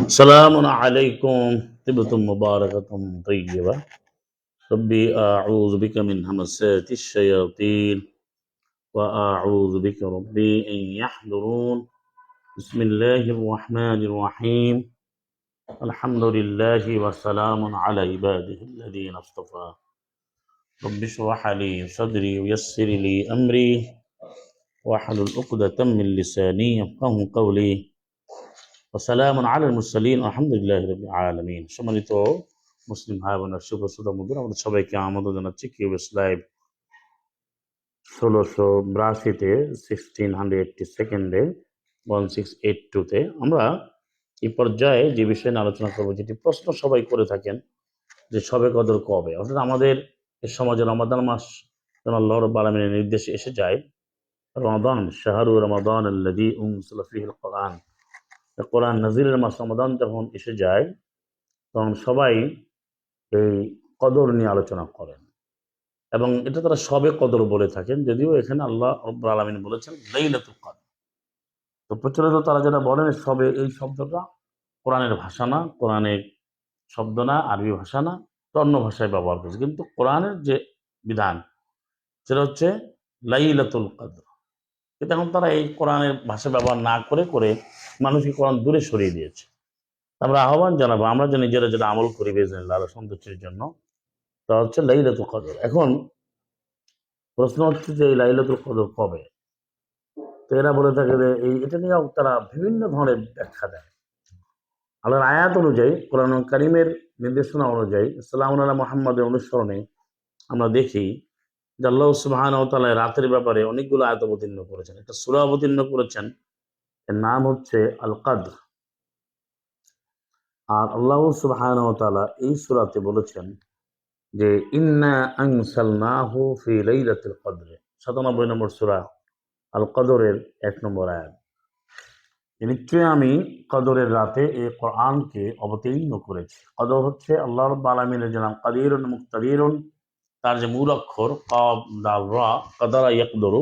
السلام عليكم. طبتم مباركة طيبة. ربي أعوذ بك من همسات الشياطين وأعوذ بك ربي أن يحضرون. بسم الله الرحمن الرحيم. الحمد لله وسلام على عباده الذين اصطفى. رب اشرح لي صدري ويسر لي أمري واحلل عقدة من لساني يفقهوا قولي. ওয়াসালামুন আলাল মুরসালিন আলহামদুলিল্লাহি রাব্বিল আলামিন। সম্মানিত মুসলিম ভাই বোনের শুভ শ্রোতা বন্ধুরা, আমাদের সবাইকে আমন্ত্রণ জানাচ্ছি কিউবিএস লাইভ 1682-তে 1682-এ 1682-তে আমরা এই পর্যায়ে যে বিষয় নিয়ে আলোচনা করবো, যেটি প্রশ্ন সবাই করে থাকেন যে শবে কদর কবে। অর্থাৎ আমাদের এই সমাজে রমাদান মাস যেন আল্লাহ রাব্বুল আলামিনের নির্দেশে এসে যায়। রমাদান শাহরু রমাদান আল্লাযী উনজিলা ফীহিল কুরআন। কোরআন নাজিলের মাস রমাদান যখন এসে যায় তখন সবাই এই কদর নিয়ে আলোচনা করেন এবং এটা তারা সবে কদর বলে থাকেন, যদিও এখানে আল্লাহ রাব্বুল আলামিন বলেছেন লাইলাতুল কদর। তো প্রচলিত তারা যেটা বলেন সবে, এই শব্দটা কোরআনের ভাষা না, কোরআনের শব্দ না, আরবি ভাষা না, অন্য ভাষায় ব্যবহার করেছে, কিন্তু কোরআনের যে বিধান সেটা হচ্ছে লাইলাতুল কদর। কিন্তু এখন তারা এই কোরআনের ভাষা ব্যবহার না করে করে মানুষকে কোরআন দূরে সরিয়ে দিয়েছে। আমরা আহ্বান জানাবো আমরা যে নিজেরা যেটা আমল করি বিইজনিল্লাহ আল্লাহর সন্তুষ্টির জন্য, তা হচ্ছে লাইলাতুল কদর। এখন প্রশ্ন হচ্ছে যে এই লাইলাতুল কদর কবে। তো এরা বলে থাকে যে এটা নিয়েও তারা বিভিন্ন ধরনের ব্যাখ্যা দেয়। আল্লাহর আয়াত অনুযায়ী, কোরআন কারীমের নির্দেশনা অনুযায়ী, সাল্লাল্লাহু আলা মুহাম্মাদের অনুসরণে আমরা দেখি যে আল্লাহ সুবহানাহু ওয়া তাআলা রাতের ব্যাপারে অনেকগুলো আয়াত অবতীর্ণ করেছেন। একটা সূরা অবতীর্ণ করেছেন, এর নাম হচ্ছে আল কদর। আর আল্লাহ সুবহানাহু ওয়া তাআলা এই সূরাতে বলেছেন যে ইন্না আনসালনাহু ফি লাইলাতুল কদর, ৯৭ নম্বর সূরা আল কদরের ১ নম্বর আয়াত। নিশ্চয়ই আমি কদরের রাতে এই কোরআনকে অবতীর্ণ করেছি। কদর হচ্ছে আল্লাহ রাব্বুল আলামিনের যে নাম কাদিরুন মুকতাদিরুন, তার যে মূল অক্ষর কাফ দাল রা, কদরা ইয়াকদরু,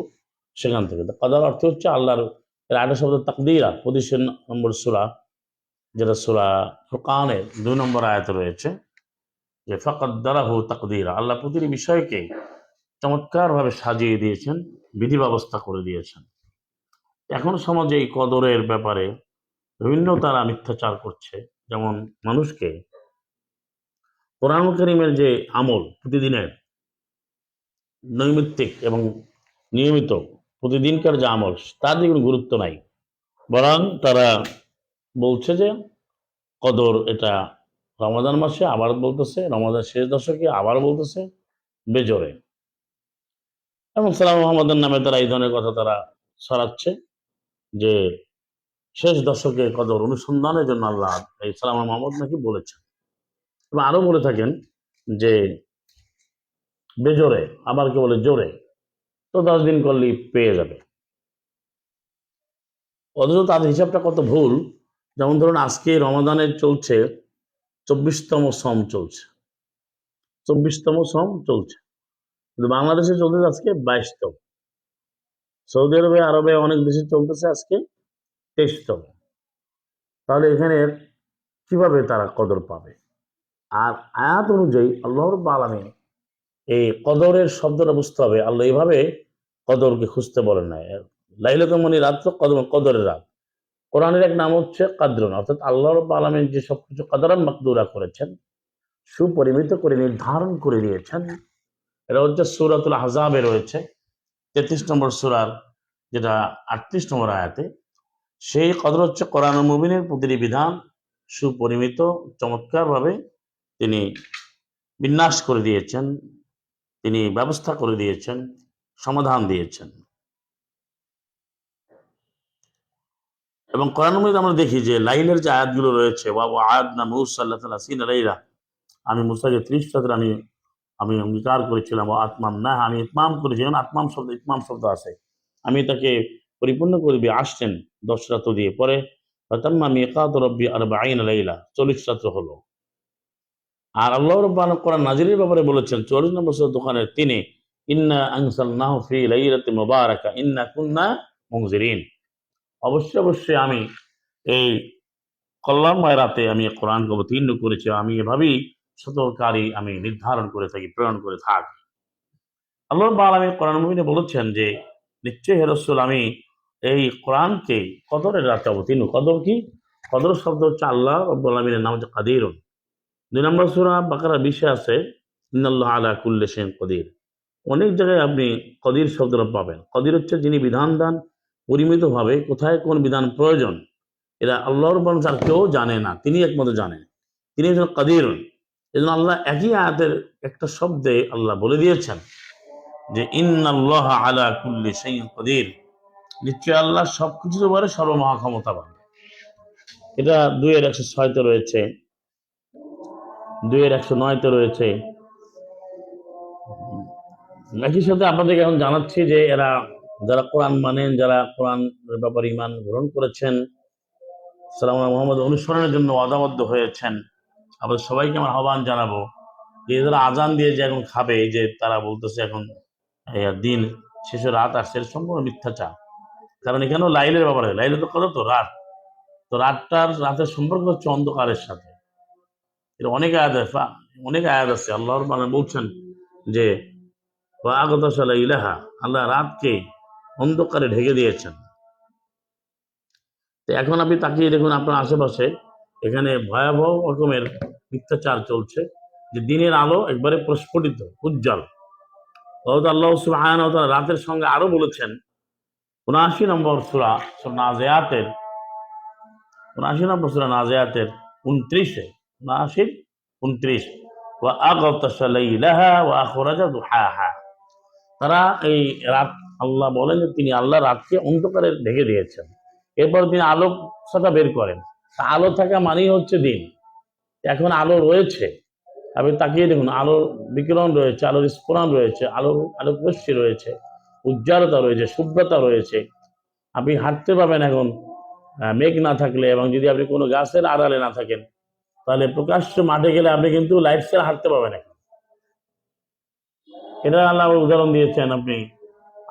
সেখান থেকে কদর অর্থ হচ্ছে আল্লাহর। এর আরেকটা শব্দ তাকদীরা, ২৫ নম্বর সূরা, যেটা সূরা ফুরকানের ২ নম্বর আয়াতে রয়েছে যে ফাকাদ্দারাহু তাকদীরা। আল্লাহ প্রতিটি বিষয়কে চমৎকারভাবে সাজিয়ে দিয়েছেন, বিধি ব্যবস্থা করে দিয়েছেন। এখন সমাজে এই কদরের ব্যাপারে বিভিন্ন তারা মিথ্যাচার করছে। যেমন মানুষকে কোরআন কারীমের যে আমল প্রতিদিনের নৈমিত্তিক এবং নিয়মিত প্রতিদিনকার যে আমল, তার দিকে কোনো গুরুত্ব নাই, বরং তারা বলছে যে কদর এটা রমাদান মাসে, আবার বলতেছে রমাদান শেষ দশকে, আবার বলতেছে বেজোরে, এবং সালাম মোহাম্মদের নামে তারা এই ধরনের কথা তারা ছড়াচ্ছে যে শেষ দশকে কদর অনুসন্ধানের জন্য আল্লাহ এই সালাম মোহাম্মদ নাকি বলেছেন। এবং আরো বলে থাকেন যে বেজোরে, আবার কে বলে জোরে, তো 10 দিন করলেই পেয়ে যাবে। অথচ তাদের হিসাবটা কত ভুল। যেমন ধরুন আজকে রমাদানের চলছে 24তম সম চলছে, 24তম সম চলছে, কিন্তু বাংলাদেশে চলতেছে আজকে 22তম। সৌদি আরবে, আরবে অনেক দেশে চলতেছে আজকে 23তম। তাহলে এখানে কিভাবে তারা কদর পাবে? আর আয়াত অনুযায়ী আল্লাহ রাব্বুল আলামিন এই কদরের শব্দটা বুঝতে হবে, আল্লাহ এইভাবে কদরকে খুঁজতে বলেন না। লাইলাতুল মানে রাত, তো কদর কদরের রাত। কোরআনের এক নাম হচ্ছে কাদরুন, অর্থাৎ আল্লাহ রাব্বুল আলামিন যে সবকিছু কাদরান মাকদুরা করেছেন, সুপরিমিত করে নির্ধারণ করে দিয়েছেন। এটা হচ্ছে সূরাতুল আহজাবে রয়েছে 33 নম্বর সূরার যেটা 38 নম্বর আয়াতে। সেই কদর হচ্ছে কোরআন মুবিনের প্রতিটি বিধান সুপরিমিত চমৎকারভাবে তিনি বিন্যাস করে দিয়েছেন, তিনি ব্যবস্থা করে দিয়েছেন, সমাধান দিয়েছেন। এবং কোরআন মধ্যে আমরা দেখি যে লাইলের যে আয়াতগুলো রয়েছে, আমি মুসাকে 30 রাতের আমি আমি অঙ্গীকার করেছিলাম, ও আত্মাম না, আমি ইতমাম করেছি। যেমন আত্মাম শব্দ, ইতমাম শব্দ আছে, আমি তাকে পরিপূর্ণ করবি, আসছেন 10 রাত দিয়ে। পরে আমি 40 রাত্র হলো। আর আল্লাহ রাব্বুল আলামিন কোরআন নাজিলের ব্যাপারে বলেছেন 44 নম্বর সূরা দোকানের 3-এ, ইন্না আনসালনাহু ফি লাইলাতিন মুবারাকা ইন্না কুন্না মুনজিরিন। অবশ্যই অবশ্যই আমি এই কল্যাণময় রাতে আমি কোরআনকে অবতীর্ণ করেছি, আমি এভাবেই সতর্ককারী আমি নির্ধারণ করে থাকি, প্রেরণ করে থাকি। আল্লাহ রাব্বুল আলামিন কোরআন মুবিনে বলেছেন যে নিশ্চয়ই হে রাসূল আমি এই কোরআনকে কদরের রাতে অবতীর্ণ। কদর কি? কদর শব্দ হচ্ছে আল্লাহ রাব্বুল আলামিনের নাম হচ্ছে কাদিরুন। 2 নম্বর সূরা বাকারা 20-এ আছে ইন্নাল্লাহা আলা কুল্লি শাইইন কদির। অনেক জায়গায় আপনি কদির শব্দটা পাবেন। কদির হচ্ছে যিনি বিধান দান পরিমিতভাবে কোথায় কোন বিধান প্রয়োজন এরা আল্লাহর বান আর কেউ জানে না, তিনি একমাত্র জানেন। তিনি হচ্ছেন কাদির। এজন্য আল্লাহ একই আয়াতের একটা শব্দে আল্লাহ বলে দিয়েছেন যে ইন্নাল্লাহা আলা কুল্লি শাইইন কদির, নিশ্চয় আল্লাহ সবকিছুর উপরে সর্বমহা ক্ষমতাবান। এটা 2-106-তে রয়েছে, 2-109-তে রয়েছে। একই সাথে আপনাদেরকে এখন জানাচ্ছি যে এরা যারা কোরআন মানেন, যারা কোরআন ব্যাপারে ঈমান গ্রহণ করেছেন, সালাম মুহাম্মদ অনুসরণের জন্য ওয়াদাবদ্ধ হয়েছেন, আপনাদের সবাইকে আমার আহ্বান জানাবো যে যারা আজান দিয়ে যে এখন খাবে, যে তারা বলতেছে এখন দিন শেষে রাত আসছে, এর সম্পূর্ণ মিথ্যাচার। কারণ এখানেও লাইলের ব্যাপারে, লাইলে তো কত তো রাত, তো রাতের সম্পর্ক হচ্ছে অন্ধকারের সাথে। এটা অনেক আয়াত আছে, আল্লাহর মানে বলছেন যে ইলাহা, আল্লাহ রাতকে অন্ধকারে ঢেকে দিয়েছেন। তো এখন আপনি তাকিয়ে দেখুন আপনার আশেপাশে, এখানে ভয়াবহ রকমের মিথ্যাচার চলছে, যে দিনের আলো একবারে প্রস্ফুটিত উজ্জ্বল। আল্লাহ সুবহানাহু ওয়া তাআলা রাতের সঙ্গে আরো বলেছেন 79 নম্বর সূরা নাজিয়াতের 79 নম্বর সূরা নাজিয়াতের 29-এ, 29 ওয়া আগাতাশা লাইলাহা ওয়া আখরাজা দুহাহা। তারা এই রাত, আল্লাহ বলেন যে তিনি আল্লাহ রাতকে অন্ধকারে ঢেকে দিয়েছেন, এরপর তিনি আলো সাথে বের করেন। আলো থাকা মানেই হচ্ছে দিন। এখন আলো রয়েছে, আপনি তাকিয়ে দেখুন, আলোর বিকিরণ রয়েছে, আলোর স্ফুরণ রয়েছে, আলোক রশ্মি রয়েছে, উজ্জ্বলতা রয়েছে, শুভ্রতা রয়েছে। আপনি হাঁটতে পাবেন এখন মেঘ না থাকলে, এবং যদি আপনি কোনো গাছের আড়ালে না থাকেন, তাহলে প্রকাশ্য মাঠে গেলে আপনি কিন্তু লাইট ছাড়া হাঁটতে পাবেন এখন। এটা আল্লাহ উদাহরণ দিয়েছেন আপনি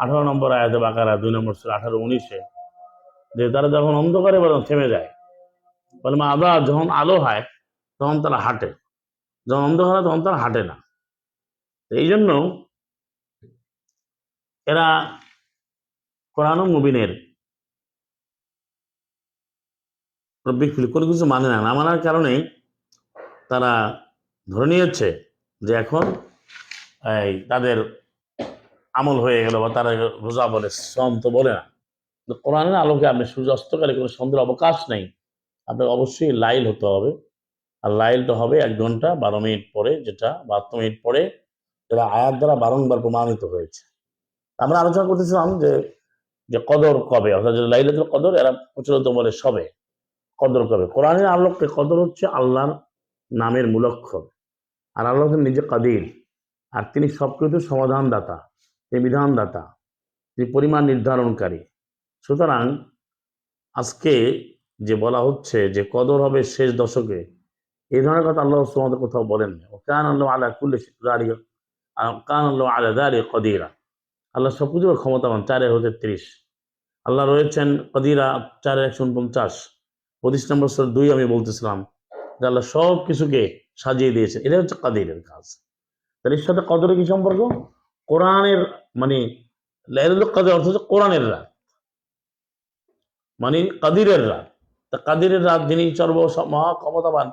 18 নম্বর আয়াতে বাকারা 2 নম্বর সূরা 18-19-এ, যে তারা যখন অন্ধকারে বরং থেমে যায়, বলে মা আবার যখন আলো হয় তখন তারা হাঁটে, যখন অন্ধকার হয় তখন তারা হাঁটে না। এই জন্য এরা কোরআন মুবিনের কোনো কিছু মানে না, মানার কারণে তারা ধরে নিয়েছে যে এখন তাদের আমল হয়ে গেল, বা তারা রোজা বলে, শ্রম তো বলে না। কোরআনের আলোকে আপনি সূর্যাস্তকালে কোনো সন্দেহের অবকাশ নেই, আপনার অবশ্যই লাইল হতে হবে। আর লাইলটা হবে 1 ঘন্টা 12 মিনিট পরে, যেটা 72 মিনিট পরে, যেটা আয়াত দ্বারা বারংবার প্রমাণিত হয়েছে। আমরা আলোচনা করতেছিলাম যে কদর কবে, অর্থাৎ লাইলাতুল কদর এরা প্রচলিত বলে সবে, কদর কবে। কোরআনের আলোকে কদর হচ্ছে আল্লাহর নামের মূলক্ষর, আর আল্লাহ নিজে কাদির, আর তিনি সবকিছু সমাধানদাতা, তিনি বিধানদাতা, তিনি পরিমাণ নির্ধারণকারী। সুতরাং আজকে যে বলা হচ্ছে যে কদর হবে শেষ দশকে, এই ধরনের কথা আল্লাহ সুবহানাহু কোথাও বলেন না। কান আল্লাহু আলা কুল্লি যালিকা, কান আল্লাহু আলা যালিকা কদিরা, আল্লাহ সবকিছুর ক্ষমতাবান। 4-30 আল্লাহ রয়েছেন কদিরা, 4-149। 25 নম্বর সূরা 2 আমি বলতেছিলাম যে আল্লাহ সব কিছুকে সাজিয়ে দিয়েছেন, এটা হচ্ছে কাদিরের কাজ। তাহলে এর সাথে কদরের কি সম্পর্ক? কোরআনের মানে লাইলাতুল কদর অর্থ হচ্ছে কোরআনের রাত, মানে কাদিরের রাত। তা কাদিরের রাত যিনি মহা ক্ষমতাবান,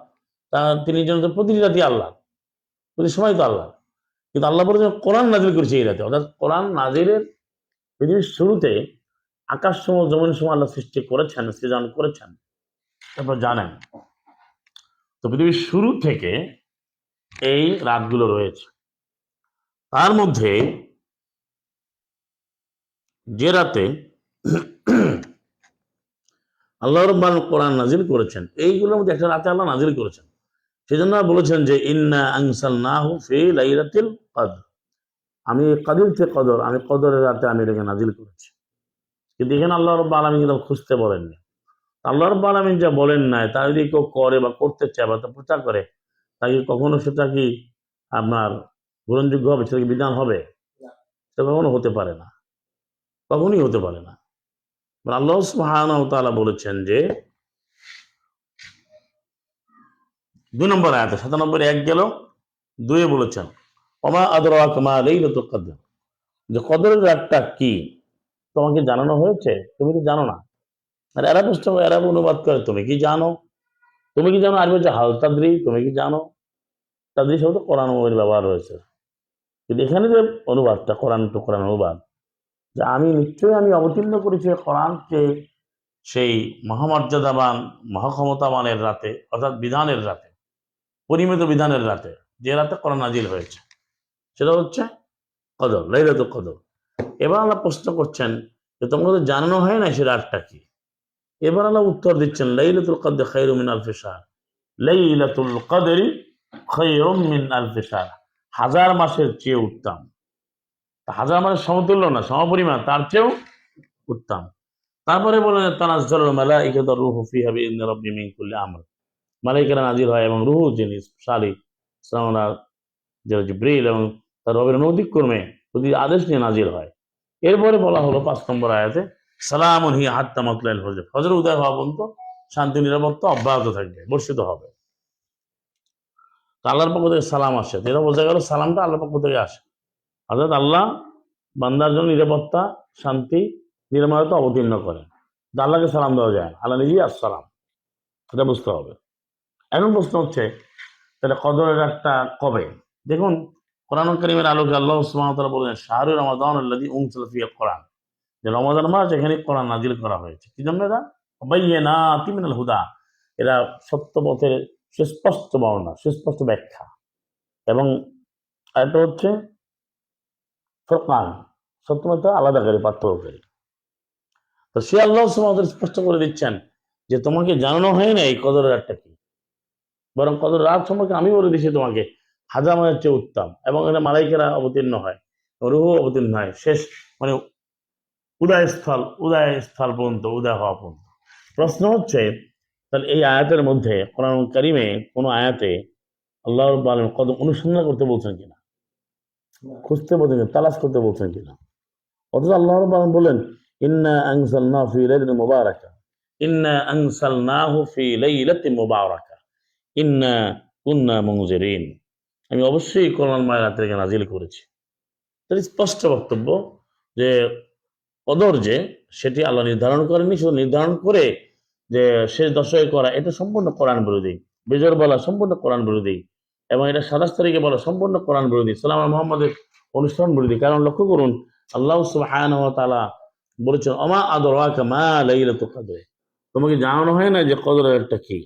তিনি জন্য প্রতিটি রাতই আল্লাহ, প্রতি সময় তো আল্লাহ। কিন্তু আল্লাহ বলেছেন কোরআন নাজিল করেছে এই রাতে, অর্থাৎ কোরআন নাজিলের পৃথিবীর শুরুতে আকাশ সমূহ জমিন সমূহ আল্লাহ সৃষ্টি করেছেন, সৃজন করেছেন, তারপর জানেন। তো পৃথিবীর শুরু থেকে এই রাতগুলো রয়েছে, তার মধ্যে যে রাতে আল্লাহ রাব্বুল কোরআন নাজিল করেছেন, এইগুলোর মধ্যে একটা রাতে আল্লাহ নাজিল করেছেন। সেজন্য বলেছেন যে ইন্না আনসালনাহু ফি লাইলাতিল কদর, আমি কাদির থেকে কদর, আমি কদরের রাতে আমি এটাকে নাজিল করেছি। কিন্তু এখানে আল্লাহ রাব্বুল আলামিন কিন্তু খুঁজতে বলেননি। আল্লাহ রাব্বুল আলামিন যা বলেন নাই, তা যদি কেউ করে বা করতে চায় বা তা প্রচার করে, তাই কখনো সেটা কি আপনার গ্রহণযোগ্য হবে, সেটা কি বিধান হবে? সেটা কখনো হতে পারে না, কখনই হতে পারে না। আল্লাহ সুবহানাহু ওয়া তাআলা বলেছেন যে 2 নম্বর আয়াতে 97 এক গেল, 2 বলেছেন ওমা আদরাকা মা লাইলাতুল কদর, যে কদরের রাতটা কি তোমাকে জানানো হয়েছে? তুমি তো জানো না। আর এরা প্রশ্ন, এরা অনুবাদ করে তুমি কি জানো? তুমি কি জানো আরবি হচ্ছে হাল তাদরি, তুমি কি জানো? তাদরি শব্দ কোরআন অনুবাদের ব্যবহার হয়েছে, কিন্তু এখানে যে অনুবাদটা কোরআন টু কোরআন অনুবাদ, যে আমি নিশ্চয়ই আমি অবতীর্ণ করেছি কোরআনকে সেই মহামর্যাদাবান মহাক্ষমতাবানের রাতে, অর্থাৎ বিধানের রাতে, পরিমিত বিধানের রাতে, যে রাতে কোরআন নাজিল হয়েছে, সেটা হচ্ছে কদর, লাইলাতুল কদর। এবার আল্লাহ প্রশ্ন করছেন যে তোমাকে তো জানানো হয় না সে রাতটা কি। এবার আল্লাহ উত্তর দিচ্ছেন লাইলাতুল কদর খায়রুম মিন আলফি শাহর, লাইলাতুল কদরি খায়রুম মিন আলফি শাহর, 1000 মাসের চেয়ে উত্তম। 1000 মাসের সমতুল্য না, সমপরিমাণ, তার চেয়েও উত্তম। তারপরে বলেন তানাজ্জালুল মালাইকাতু রূহু ফিহা বিইذনি রাব্বিহিম মিন কুল্লি আমর, মালাইকারা নাজিল হয় এবং রূহ যিনি সালি সালামুল্লাহ জিবরিল এবং তার রবের অনুদিক্রমে যদি আদেশ নিয়ে নাজিল হয়। এরপরে বলা হলো 5 নম্বর আয়াতে সালামুন হিয়া হাত্তা মাতলাইল ফজর, ফজর উদয় হওয়া পর্যন্ত শান্তি নিরাপত্তা অব্যাহত থাকবে, বর্ষিত হবে। আল্লাহর পক্ষ থেকে সালাম আসে, যেটা বোঝা গেল সালামটা আল্লাহর পক্ষ থেকে আসে, অর্থাৎ আল্লাহ বান্দার জন্য নিরাপত্তা, শান্তি, নিরাপত্তা অবতীর্ণ করেন। আল্লাহকে সালাম দেওয়া যায় না, আল্লাহ নিজেই আসসালাম, সেটা বুঝতে হবে। এখন প্রশ্ন হচ্ছে তাহলে কদরের রাতটা কবে? দেখুন কোরআন কারীমের আলোকে আল্লাহ সুবহানাহু ওয়া তাআলা বলেন শাহরু রমাদান আল্লাযী উনজিলা ফীহি কোরআন, যে রমাদান মাস এখানে কোরআন নাজিল করা হয়েছে। কি জন্য? এরা বায়্যিনাতিন মিনাল হুদা, এরা সত্য পথের সুস্পষ্ট বর্ণনা, সুস্পষ্ট ব্যাখ্যা, এবং আরেকটা হচ্ছে ফুরকান, সত্য মিথ্যা আলাদাকারী, পার্থক্যকারী। তো সে আল্লাহ সুবহানাহু ওয়া তাআলা স্পষ্ট করে দিচ্ছেন যে তোমাকে জানানো হয় না এই কদরের রাতটা কি, বরং কদর রাত সম্পর্কে আমি বলে দিচ্ছি তোমাকে 1000 মাসের চেয়ে উত্তম, এবং এখানে মালাইকেরা অবতীর্ণ হয়, রূহ অবতীর্ণ হয়, শেষ মানে উদয় স্থল পর্যন্ত, উদয় হওয়া পর্যন্ত। প্রশ্ন হচ্ছে তাহলে এই আয়াতের মধ্যে কোরআন কারীমে কোন আয়াতে আল্লাহ রাব্বুল আলামিন কদর অনুসন্ধান করতে বলছেন কিনা, খুঁজতে বলছেন কিনা, তালাশ করতে বলছেন কিনা? অথচ আল্লাহ রাব্বুল আলামিন বলেন ইন্না আনজালনাহু ফি লাইলাতিন মুবারাকা, ইন্না আনজালনাহু ফি লাইলাতিন মুবারাকা, ইন্না কুন্না মুনজিরিন, আমি অবশ্যই কোরআনময় রাতে নাজিল করেছি। তার স্পষ্ট বক্তব্য যে কদর যে সেটি আল্লাহ নির্ধারণ করেনি, শুধু নির্ধারণ করে যে শেষ দশকে করা, এটা সম্পূর্ণ কোরআন বিরোধী। বেজর বলা সম্পূর্ণ কোরআন বিরোধী, এবং এটা 27 তারিখে বলা সম্পূর্ণ কোরআন বিরোধী, সালাম মোহাম্মদের অনুষ্ঠান বিরোধী। কারণ লক্ষ্য করুন আল্লাহ সুবহানাহু ওয়া তাআলা বলেছেন ওমা আদরাকা মা লাইলাতুল কদর, তোমাকে জানানো হয় না যে কদরের একটা কি,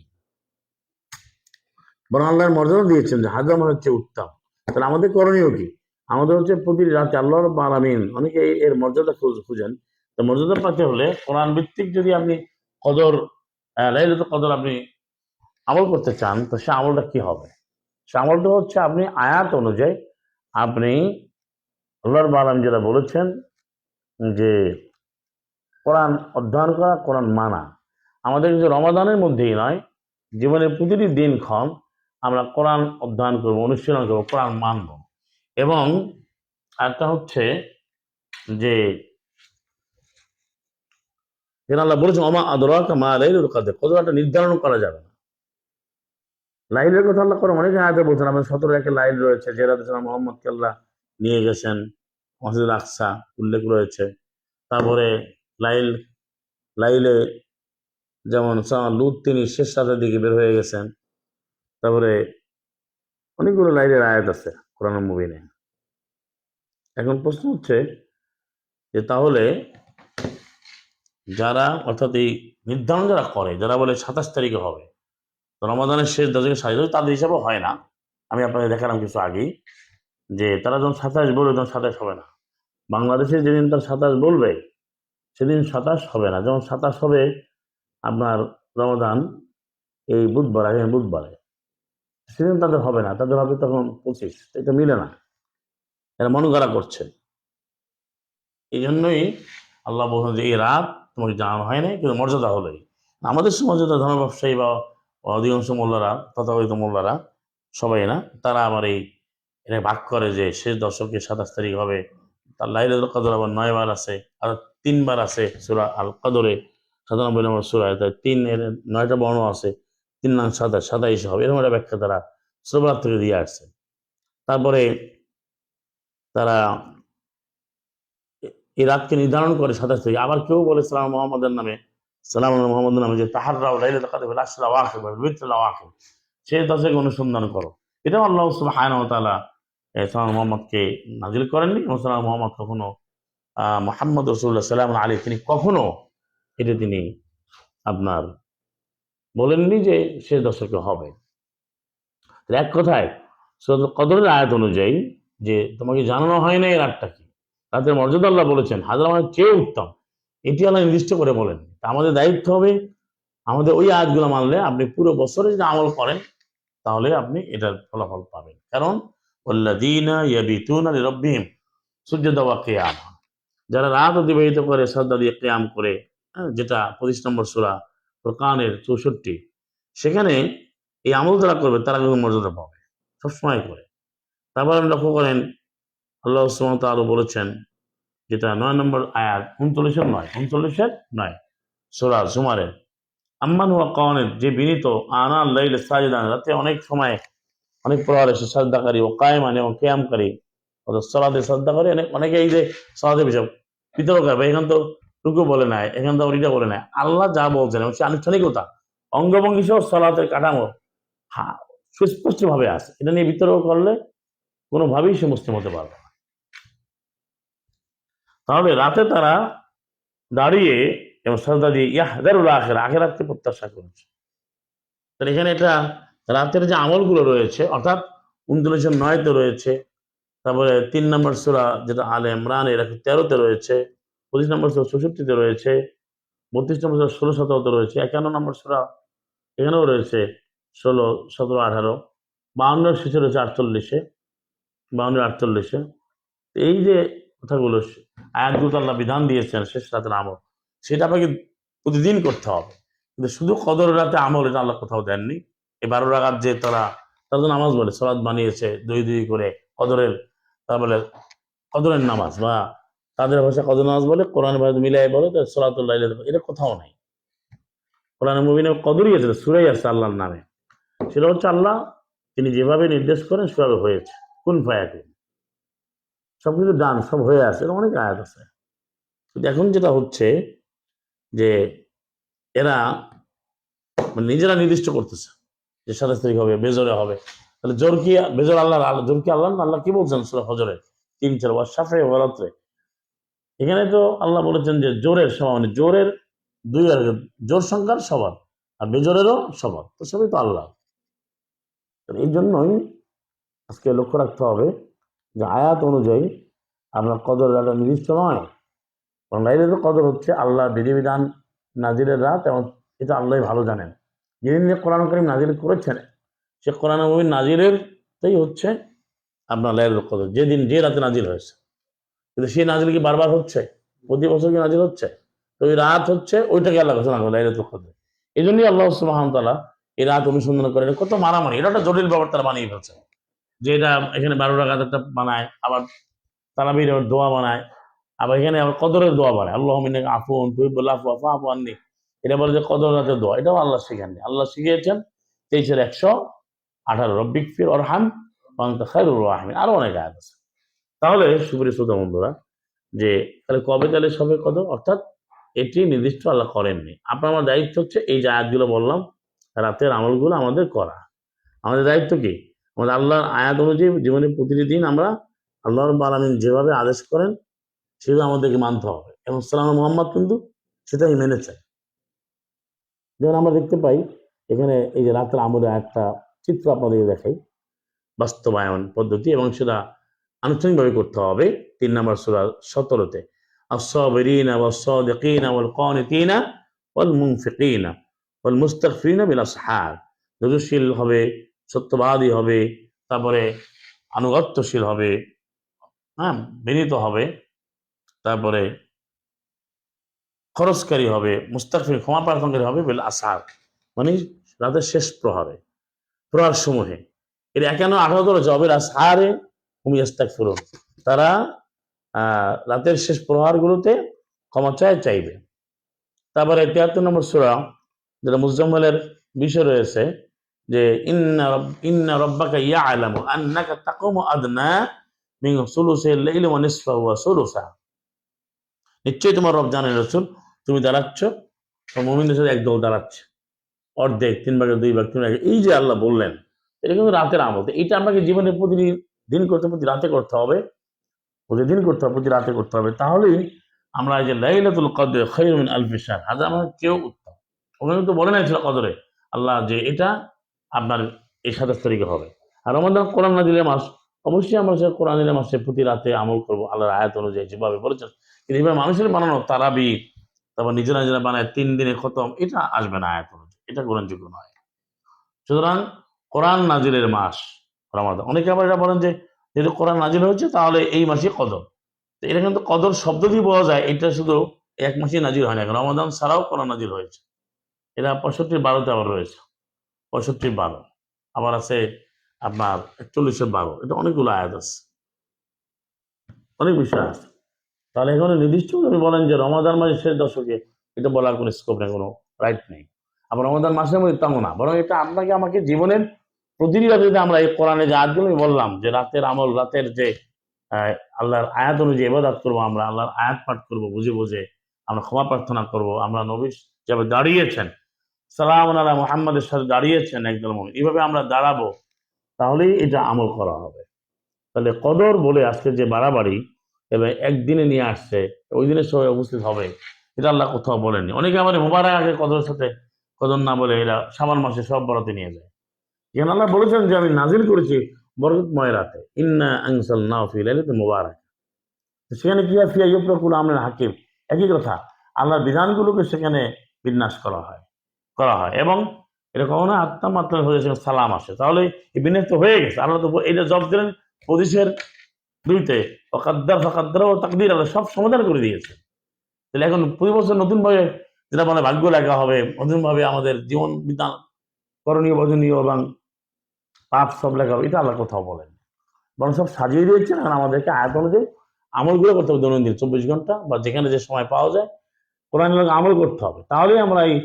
বরং আল্লাহর মর্যাদা দিয়েছেন যে 1000 মাসের চেয়ে উত্তম। তাহলে আমাদের করণীয় কি? আমাদের হচ্ছে প্রতি রাতে আল্লাহ রাব্বুল আলামিন, অনেকে এর মর্যাদা খুঁজেন, তো মর্যাদা পেতে হলে কোরআন ভিত্তিক যদি আপনি কদর, লাইলাতুল কদর আপনি আমল করতে চান, তো সে আমলটা কি হবে? সে আমলটা হচ্ছে আপনি আয়াত অনুযায়ী আপনি আল্লাহ রাব্বুল আলামিন যেটা বলেছেন যে কোরআন অধ্যয়ন করা, কোরআন মানা। আমাদের কিন্তু রমাদানের মধ্যেই নয়, জীবনের প্রতিটি দিনক্ষণ আমরা কোরআন অধ্যয়ন করবো, অনুশীলন করবো, কোরআন মানব। এবং আরেকটা হচ্ছে যে যেন আল্লাহ বলেছেন ওমা আদরাকা মা লাইলাতুল কদর, কদরটা নির্ধারণ করা যাবে না। লাইলের কথা আল্লাহ করে অনেক আয়াতে বলছেন, আমাদের 17 একে লাইল রয়েছে, যে রাতে মুহাম্মদকে আল্লাহ নিয়ে গেছেন, মসজিদুল আকসা উল্লেখ রয়েছে। তারপরে লাইল, লাইলে যেমন লূত তিনি শেষ রাতের দিকে বের হয়ে গেছেন। তারপরে অনেকগুলো লাইলের আয়াত আছে কোরআন মুবিনে। এখন প্রশ্ন হচ্ছে যে তাহলে যারা, অর্থাৎ এই নির্ধারণ যারা করে, যারা বলে 27 তারিখে হবে, তো রমাদানের শেষ দশকে 27, তাদের হিসাবে হয় না। আমি আপনাকে দেখালাম কিছু আগেই যে তারা যখন 27 বলবে তখন 27 হবে না। বাংলাদেশে যেদিন তার 27 বলবে সেদিন 27 হবে না। যেমন 27 হবে আপনার রমাদান এই বুধবার, আগামী বুধবারে, সেদিন তাদের হবে না, তাদের হবে তখন 25। এটা মিলে না, এরা মন গড়া করছে। এই জন্যই আল্লাহ বলছেন যে এই রাত তোমাকে জানানো হয় নাই, কিন্তু মর্যাদা হলোই। আমাদের সমাজে ধর্ম ব্যবসায়ী বা অধিকাংশ মোল্লারা, তথাকথিত মোল্লারা সবাই না, তারা আবার এটা ভাগ করে যে শেষ দশকে 27 তারিখ হবে। তার লাইলাতুল কদর আবার 9 বার আছে, আর 3 বার আছে সূরা আল কদরে, 97 নম্বর সূরা, তাই 9টা বর্ণ আছে, 3 9 27 হবে, এরকম একটা ব্যাখ্যা তারা ছোটবেলা থেকে দিয়ে আসছে। তারপরে তারা এই রাতকে নির্ধারণ করে 27 তারিখ। আবার কেউ বলে সালাম মোহাম্মদের নামে, সালাম মোহাম্মদের নামে, যে তাহার রাও লাইলাতুল কদর বিল আশরা ওয়াখির ওয়া বিত্র ওয়াখির, সেই দশকে অনুসন্ধান করো। এটাও আল্লাহ সুবহানাহু ওয়া তাআলা সালাম মোহাম্মদকে নাজিল করেননি, এবং সালাম মোহাম্মদ কখনো মুহাম্মদ রাসূলুল্লাহ সাল্লাল্লাহু আলাইহি তিনি কখনো এটা তিনি আপনার বলেননি যে সে দশকে হবে। এক কথায় সূরাতুল কদরের আয়াত অনুযায়ী যে তোমাকে জানানো হয় না এই রাতটা কি, রাতের মর্যাদা আল্লাহ বলেছেন হাজার মাসের চেয়ে উত্তম, এটি আল্লাহ নির্দিষ্ট করে বলেন। তা আমাদের দায়িত্ব হবে আমাদের ওই আয়াতগুলো মানলে আপনি পুরো বছরে যদি আমল করেন তাহলে আপনি এটার ফলাফল পাবেন। কারণ ওয়াল্লাযীনা ইয়াবিতুনা লিরাব্বিহিম সুজদান ওয়া কিয়ামা, যারা রাত অতিবাহিত করে সাজদা দিয়ে কিয়াম করে, যেটা 25 নম্বর সূরা ফুরকানের 64, সেখানে এই আমল যারা করবে তারা কিন্তু মর্যাদা পাবে, সবসময় করে। তারপর আপনি লক্ষ্য করেন আল্লাহ সুবহানাহু ওয়া তাআলা বলেছেন, যেটা 9 নম্বর আয়াত, 39-39 সূরা জুমারের, আম্মান হুয়া কানিত, যে বিনীত, আনা লাইল সাজিদান, রাতে অনেক সময় অনেক প্রহর এসে সাজদাকারী, ও কায়েমান এবং কিয়ামকারী, অর্থাৎ সালাতে সাজদা করে। অনেকে এই যে সালাতে বিষয় বিতর্ক করে, এখান তো রুকু বলে নাই, এখান তো ওইটা বলে নাই, আল্লাহ যা বলছেন এবং সে আনুষ্ঠানিকতা অঙ্গভঙ্গি সহ সালাতের কাঠামো সুস্পষ্ট ভাবে আছে, এটা নিয়ে বিতর্ক করলে কোনোভাবেই সে মুসলিম হতে পারবে না। তাহলে রাতে তারা দাঁড়িয়ে এবং সাজদা দিয়ে ইয়াহদারুল আখিরা, আখিরাতকে প্রত্যাশা করেছে। তাহলে এখানে এটা রাতের যে আমলগুলো রয়েছে, অর্থাৎ 39-9 রয়েছে, তারপরে 3 নম্বর সূরা যেটা আলে ইমরান এর 13-তে রয়েছে, 25 নম্বর সূরা 64-তে রয়েছে, 32 নম্বর সূরা 16-17 রয়েছে, 51 নম্বর সূরা এখানেও রয়েছে 16, 17, 18, 52 শেষে রয়েছে 48-এ, 52-48-এ। এই যে কথাগুলো আয়াতগুলো আল্লাহ বিধান দিয়েছেন শেষ রাতের আমল, সেটা আপনাকে প্রতিদিন করতে হবে। কিন্তু শুধু কদর রাতে আমল এটা আল্লাহ কোথাও দেননি। এই 12 রাকাত যে তারা তো নামাজ বলে, সালাত বানিয়েছে 2 2 করে কদরের, তারপরে কদরের নামাজ, বা তাদের ভাষা কদর নামাজ বলে, কোরআন ভাষা মিলাই বলে তো সালাতুল লাইল, এটা কোথাও নাই। কোরআন মুবিনে কদরই আছে, সূরাই আছে আল্লাহর নামে। সেটা হচ্ছে আল্লাহ তিনি যেভাবে নির্দেশ করেন সেভাবে হয়েছে, কুন ফায়াকুন, সবকিছু ডান, সব হয়ে আছে, অনেক আয়াত আছে। কিন্তু এখন যেটা হচ্ছে যে এরা নিজেরা নির্দিষ্ট করতেছে যে 27 তারিখ হবে, বেজরে হবে। তাহলে জোর কি বেজর আল্লাহ, জোর কি আল্লাহ? আল্লাহ কি বলছেন সূরা হজরে 3-4, ওয়া শাফে ওয়া রাত্রে, এখানে তো আল্লাহ বলেছেন যে জোরের সমান, মানে জোরের দুই আর জোর সংখ্যার সবার, আর বেজরেরও সবার, তো সবই তো আল্লাহ। এই জন্যই আজকে লক্ষ্য রাখতে হবে যে আয়াত অনুযায়ী আপনার কদর রাতটা নির্দিষ্ট নয়, কারণ লাইলাতুল কদর হচ্ছে আল্লাহ বিধিবিধান নাজিলের রাত, এবং এটা আল্লাহ ভালো জানেন। যেদিন কোরআন কারীম নাজিল করেছেন সে কোরআন মুবিন নাজিলেরটাই হচ্ছে আপনার লাইলাতুল কদর, যেদিন যে রাতে নাজিল হয়েছে। কিন্তু সেই নাজিল কি বারবার হচ্ছে? প্রতি বছর কি নাজিল হচ্ছে? তো ওই রাত হচ্ছে ওইটাকে আল্লাহ ঘোষণা করে লাইলাতুল কদর। এই জন্যই আল্লাহ সুবহানাহু ওয়া তাআলা এই রাত অনুসন্ধান করে। কত মারামারি, এটা একটা জটিল ব্যাপার তারা বানিয়ে ফেলছে, যে এটা এখানে 12 রাকাত একটা বানায়, আবার তারাবির দোয়া বানায়, আবার এখানে আবার কদরের দোয়া বানায়, আল্লাহুম্মা ইন্নাকা আফুউন তুহিব্বুল আফওয়া ফা'ফু আন্নী, এটা বলে যে কদর রাতের দোয়া। এটাও আল্লাহ শিখাননি, আল্লাহ শিখিয়েছেন 23-118 রব্বিক ফির ওয়ারহাম ওয়া আনতা খায়রুর রাহিমিন, আরো অনেক আয়াত আছে। তাহলে সুপ্রিয় শ্রোতা বন্ধুরা, যে তাহলে কবে তাহলে সবে কদর, অর্থাৎ এটি নির্দিষ্ট আল্লাহ করেননি। আপনার আমার দায়িত্ব হচ্ছে এই যে আয়াতগুলো বললাম রাতের আমলগুলো আমাদের করা। আমাদের দায়িত্ব কি? আমাদের আল্লাহর আয়াত অনুযায়ী জীবনে প্রতিটি দিন আমরা আল্লাহ রাব্বুল আলামিন যেভাবে আদেশ করেন সেভাবে আমাদেরকে মানতে হবে, এবং সালাম মোহাম্মদ কিন্তু সেটাই মেনেছে। যেমন আমরা দেখতে পাই এখানে এই যে রাতের আমলের একটা চিত্র আপনাদেরকে দেখাই, বাস্তবায়ন পদ্ধতি, এবং সেটা আনুষ্ঠানিকভাবে করতে হবে। 3 নম্বর সূরা 17-তে, আস-সাবিরিনা ওয়াস-সাদিকিনা ওয়াল-কানিতিনা ওয়াল-মুনফিকিনা ওয়াল-মুস্তাগফিরিনা বিল-আসহার, ধৈর্যশীল হবে, সত্যবাদী হবে, তারপরে আনুগত্যশীল হবে, হ্যাঁ, বিনীত হবে, তারপরে খরচকারী হবে, মুস্তাগফির ক্ষমা প্রার্থনাকারী হবে, বিল আসহার মানে রাতের শেষ প্রহরে, প্রহর সমূহে, এর 51-18 ধরেছে অবেরা সারে হুম ইস্তাগফিরুন, তারা রাতের শেষ প্রহারগুলোতে ক্ষমা চাইবে। তারপরে 73 নম্বর সূরা, যেটা মুজাম্মেলের বিষয় রয়েছে, যে ইন্না রব্বাকা ইয়ালামু আন্নাকা তাকুমু আদনা মিন সুলুসিল লাইলি ওয়া নিসফাহু ওয়া সুলুসা, নিশ্চয়ই তোমার রব জানেন রাসূল, তুমি দাঁড়াচ্ছ, মুমিনদের সাথে একদল দাঁড়াচ্ছে, অর্ধেক, 3 ভাগের 2 ভাগ, 3 ভাগের, এই যে আল্লাহ বললেন, এটা কিন্তু রাতের আমল। এটা আমাকে জীবনের প্রতিদিন করতে, প্রতি রাতে করতে হবে, প্রতিদিন করতে হবে, প্রতি রাতে করতে হবে। তাহলেই আমরা এই যে লাইলাতুল কদর খায়রুম মিন আলফি শাহর, হাজার মাসের চেয়েও উত্তম। ওখানে তো বলে নাই ছিল কদরে আল্লাহ যে এটা আপনার এই 27 তারিখে হবে। আর রমাদান কোরআন নাজিলের মাস, অবশ্যই আমরা সে কোরআনের মাসে প্রতি রাতে আমল করবো আল্লাহর আয়াত অনুযায়ী যেভাবে বলেছেন। কিন্তু এবার মানুষের বানানো তারাবি, তারপর নিজেরা নিজেরা বানায় 3 দিনে খতম, এটা আসবে না আয়াত অনুযায়ী, এটা গ্রহণযোগ্য নয়। সুতরাং কোরআন নাজিলের মাস রমাদান। অনেকে আবার এটা বলেন যে যেহেতু কোরআন নাজিল হয়েছে তাহলে এই মাসে কদর। তো এটা কিন্তু কদর শব্দ দিয়ে বোঝা যায়, এটা শুধু এক মাসে নাজিল হয় না, রমাদান ছাড়াও কোরআন নাজিল হয়েছে। এটা 65-12 আবার রয়েছে, 65-12 আবার আছে আপনার 41-12, এটা অনেকগুলো আয়াত আছে, অনেক বিষয় আছে। তাহলে এখানে নির্দিষ্ট আপনি বলেন যে রমাদান মাসের শেষ দশকে, এটা বলার কোনো স্কোপ নেই, কোনো রাইট নেই। আবার রমাদান মাসের মধ্যে তেমন না, বরং এটা আপনাকে আমাকে জীবনের প্রতিটি রাতে, যদি আমরা এই কোরআনে যে আয়াতগুলো আমি বললাম যে রাতের আমল, রাতের যে আল্লাহর আয়াত অনুযায়ী ইবাদত করবো, আমরা আল্লাহর আয়াত পাঠ করবো বুঝে বুঝে, আমরা ক্ষমা প্রার্থনা করব, আমরা নবী যেভাবে দাঁড়িয়েছেন সালাম আলা মুহাম্মাদের সাথে দাঁড়িয়েছেন একদল মুমিন, এইভাবে আমরা দাঁড়াবো, তাহলেই এটা আমল করা হবে। তাহলে কদর বলে আজকে যে বাড়াবাড়ি এবং একদিনে নিয়ে আসছে, ওই দিনের সবাই উপস্থিত হবে, এটা আল্লাহ কোথাও বলেননি। অনেকে আমাদের মোবারক আগে কদরের সাথে কদর না বলে এরা শাবান মাসে সব বরাতে নিয়ে যায়। এখানে আল্লাহ বলেছেন যে আমি নাজিল করেছি বরকতময় রাতে, ইন্না আনজালনাহু ফি লাইলাতিন মুবারাক। সেখানে কি হয়, ফিয়া ইউফরাকুল আমরুল হাকিম, একই কথা, আল্লাহর বিধানগুলোকে সেখানে বিন্যাস করা হয় এবং এটা কখনো আত্মা মাত্রা হয়েছে সালাম আসে, তাহলে এই বিন্যাস তো হয়ে গেছে। আল্লাহ তো এটা জব দিলেন পজিশের 2তে, অকাদ্দার ফাকাদ্দার ও তাকদির, আল্লাহ সব সমাধান করে দিয়েছে। তাহলে এখন প্রতি বছর নতুন ভাবে যেটা বলে ভাগ্য লেখা হবে, নতুন ভাবে আমাদের জীবন বিধান, করণীয় বর্জনীয় এবং পাপ সব লেখা হবে, এটা আল্লাহ কোথাও বলেন, বরং সব সাজিয়ে দিয়েছেন। আর আমাদেরকে আয়াত অনুযায়ী আমলগুলো করতে হবে, দৈনন্দিন 24 ঘন্টা বা যেখানে যে সময় পাওয়া যায় কোরআনের লোক আমল করতে হবে, তাহলেই আমরা এই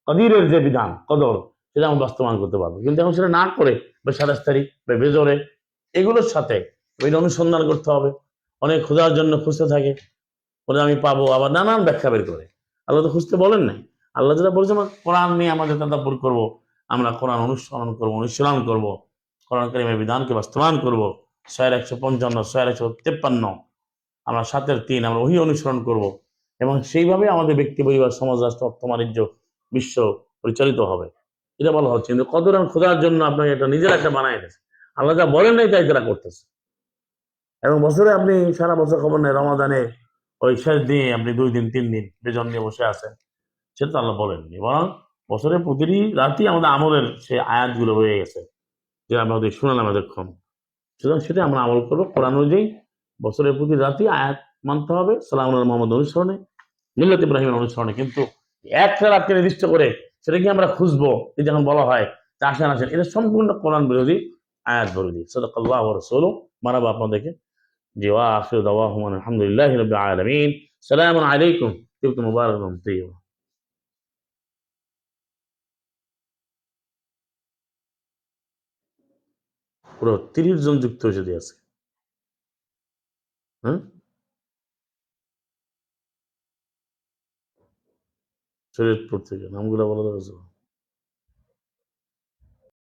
কদিরের যে বিধান কদর, সেটা আমরা বাস্তবায়ন করতে পারবো। কিন্তু এখন সেটা না করে বা 27 তারিখ বা বেজরে এগুলোর সাথে ওইটা অনুসন্ধান করতে হবে, অনেক খোঁজার জন্য খুঁজতে থাকে, বলে আমি পাবো, আবার নানান ব্যাখ্যা বের করে। আল্লাহ তো খুঁজতে বলেন নাই, আল্লাহ যেটা বলেছে আমরা কোরআন নিয়ে আমাদের তাদাব্বুর করবো, আমরা কোরআন অনুসরণ করবো, অনুশীলন করবো, কোরআন কারীমের বিধানকে বাস্তবায়ন করবো। 155, 153 আমরা 7-3 আমরা ওহি অনুসরণ করব, এবং সেইভাবে আমাদের ব্যক্তি, পরিবার, সমাজ, রাষ্ট্র, অর্থ, বাণিজ্য, বিশ্ব পরিচালিত হবে, এটা বলা হচ্ছে। কিন্তু কদর খোঁজার জন্য আপনাকে এটা নিজের একটা বানায় গেছে, আল্লাহ যা বলেন নাই তাই তারা করতেছে। এবং বছরে আপনি সারা বছর খবর নেই, রমাদানে ওই শেষ দিনে আপনি 2 দিন 3 দিন বেজন নিয়ে বসে আছেন, সেটা তো আল্লাহ বলেননি। বরং বছরের প্রতিটি রাতই আমাদের আমলের সে আয়াতগুলো হয়ে গেছে, যে আমরা ওদের শুনালাম এতক্ষণ। সুতরাং সেটা আমরা আমল করবো কোরআন অনুযায়ী, বছরের প্রতি রাতই আয়াত মানতে হবে, সালাম মোহাম্মদ অনুসরণে, মিল্লাত ইব্রাহিমের অনুসরণে। কিন্তু একটা রাতকে নির্দিষ্ট করে সেটা কি আমরা খুঁজবো, এই যখন বলা হয় যে আসেন আসেন, এটা সম্পূর্ণ কোরআন বিরোধী, আয়াত বিরোধী। সাদাকাল্লাহু ওয়া রাসূলুহু। মানাবো আপনাদেরকে। জি, ওয়া আখিরু দাওয়াহুম আলহামদুলিল্লাহি রাব্বিল আলামিন। সালামুন আলাইকুম, তিবতুম মুবারাকাতুম তাইয়্যিবা। পুরো 30 জন যুক্ত হয়েছে দিয়ে আছে। হ্যাঁ, শরীয়তপুর থেকে নামগুলো বলা যাবে?